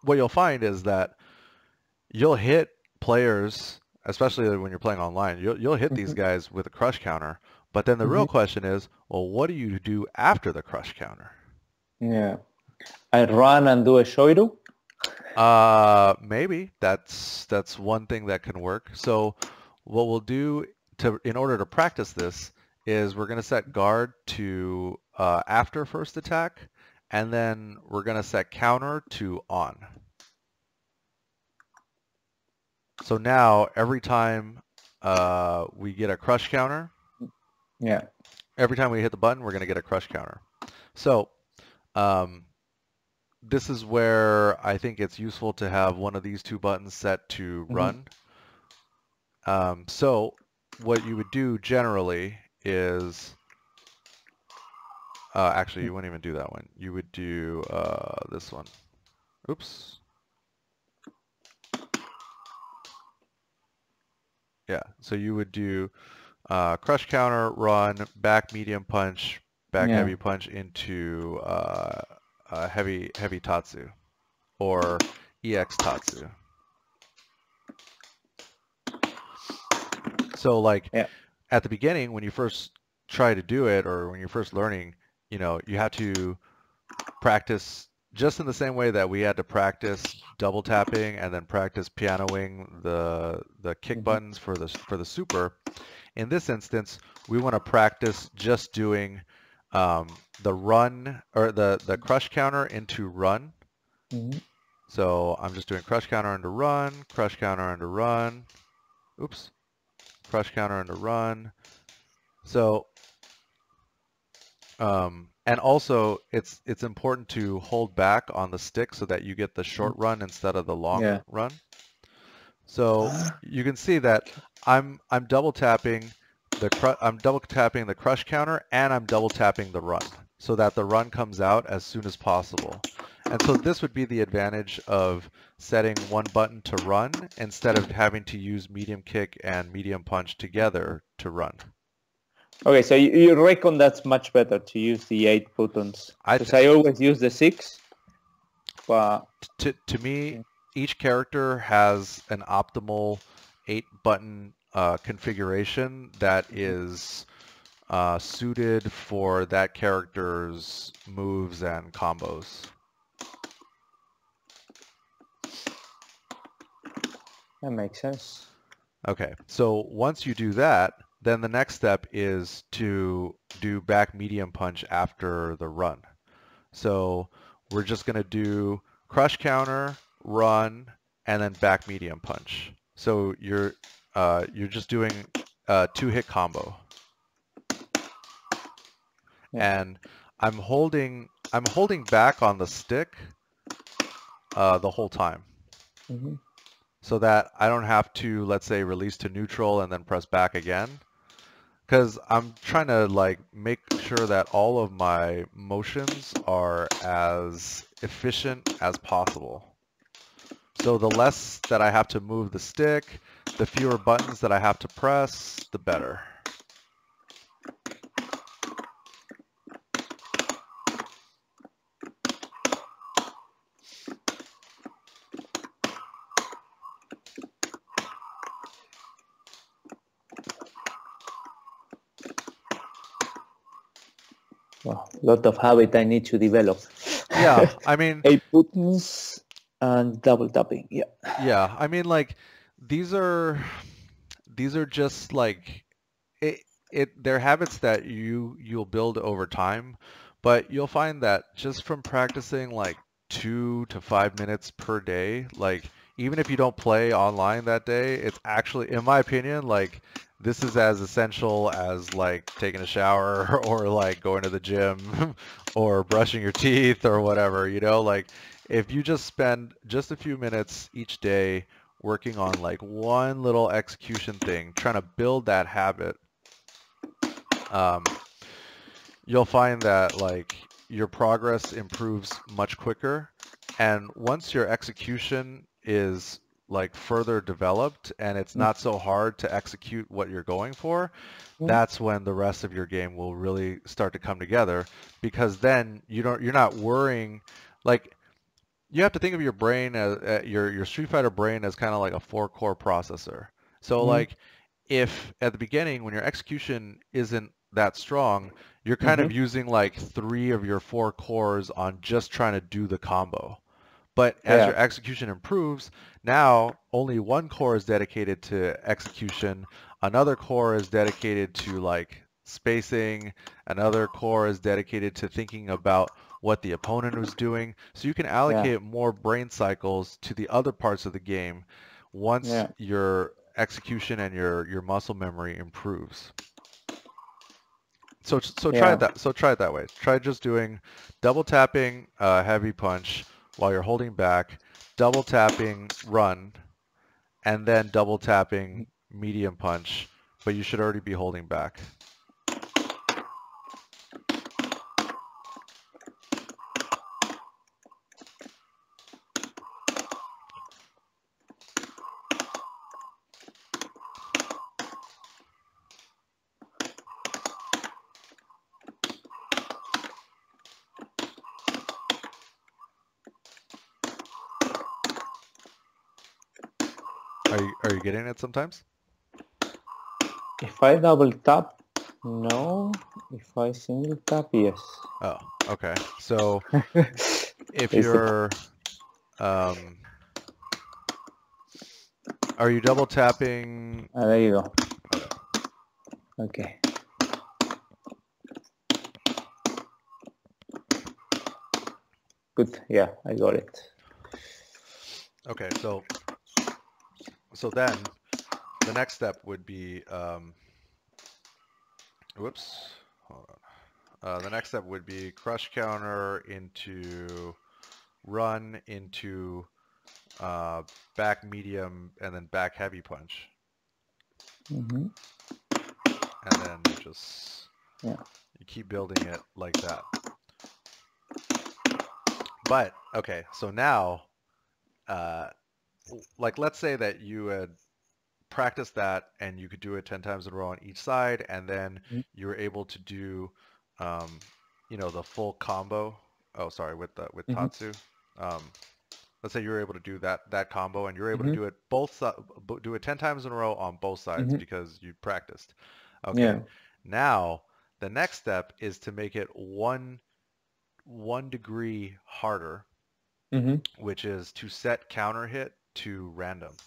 what you'll find is that you'll hit players, especially when you're playing online, you'll hit these Mhm. guys with a crush counter. But then the real Mhm. question is, well, what do you do after the crush counter? Yeah. I run and do a shoiru. Maybe that's one thing that can work. So what we'll do in order to practice this is we're going to set guard to after first attack, and then we're going to set counter to on. So now every time we get a crush counter, Yeah. every time we hit the button, we're going to get a crush counter. So um, this is where I think it's useful to have one of these two buttons set to Mhm. run. So what you would do generally is, actually you wouldn't even do that one. You would do this one. Oops. Yeah, so you would do crush counter, run, back medium punch, back Yeah. heavy punch into heavy tatsu or EX tatsu. So like Yeah. at the beginning when you first try to do it or when you're first learning, you have to practice just in the same way that we had to practice double tapping and then practice pianoing the kick Mhm. buttons for the super. In this instance, we want to practice just doing the run or the crush counter into run. Mhm. So I'm just doing crush counter into run, crush counter into run. Oops, crush counter into run. So and also it's important to hold back on the stick so that you get the short run instead of the long Yeah. run. So you can see that I'm double tapping I'm double tapping the crush counter and I'm double tapping the run so that the run comes out as soon as possible. And so this would be the advantage of setting one button to run instead of having to use medium kick and medium punch together to run. Okay, so you reckon that's much better to use the 8 buttons I because I th always use the 6, but to me, each character has an optimal 8 button configuration that is suited for that character's moves and combos. that makes sense. Okay, so once you do that, then the next step is to do back medium punch after the run. So we're just going to do crush counter, run, and then back medium punch. So you're just doing a 2-hit combo. Yeah. And I'm holding back on the stick the whole time Mhm. so that I don't have to, let's say, release to neutral and then press back again. Because I'm trying to like make sure that all of my motions are as efficient as possible. So the less that I have to move the stick, the fewer buttons that I have to press, the better. Wow, lot of habit I need to develop. Yeah, I mean, 8 buttons and double tapping. Yeah. yeah, I mean like these are these are just like it they're habits that you'll build over time, but you'll find that just from practicing like 2 to 5 minutes per day, like even if you don't play online that day, it's actually, in my opinion, like this is as essential as like taking a shower or like going to the gym or brushing your teeth or whatever, like if you just spend just a few minutes each day working on like one little execution thing, trying to build that habit, um, you'll find that like your progress improves much quicker. And once your execution is like further developed and it's not so hard to execute what you're going for, Mhm. that's when the rest of your game will really start to come together because then you're not worrying like you have to think of your brain as your Street Fighter brain as kind of like a four-core processor. So Mm-hmm. like if at the beginning when your execution isn't that strong, you're kind Mm-hmm. of using like three of your four cores on just trying to do the combo. But as Yeah. your execution improves, now only one core is dedicated to execution, another core is dedicated to like spacing, another core is dedicated to thinking about what the opponent was doing. So you can Yeah. allocate more brain cycles to the other parts of the game once Yeah. your execution and your muscle memory improves. So try it Yeah. that try it that way. Try just doing double tapping heavy punch while you're holding back, double tapping run, and then double tapping medium punch, but you should already be holding back. Are you getting it sometimes? If I double tap, no. If I single tap, yes. Oh, okay. So if Is it? you're um, are you double tapping? There you go. Okay. Okay. Good. Yeah, I got it. Okay. So then the next step would be whoops. Hold on. The next step would be crush counter into run into uh, back medium and then back heavy punch. Mm-hmm. And then just Yeah. you keep building it like that. But okay, so now uh, like let's say that you had practiced that and you could do it 10 times in a row on each side and then you were able to do um, the full combo. Oh, sorry, with Mm-hmm. Tatsu. Um, let's say you were able to do that combo and you're able to Mm-hmm. do it do it 10 times in a row on both sides Mm-hmm. because you practiced. Okay. Yeah. Now, the next step is to make it one degree harder, Mm-hmm. which is to set counter hit to random.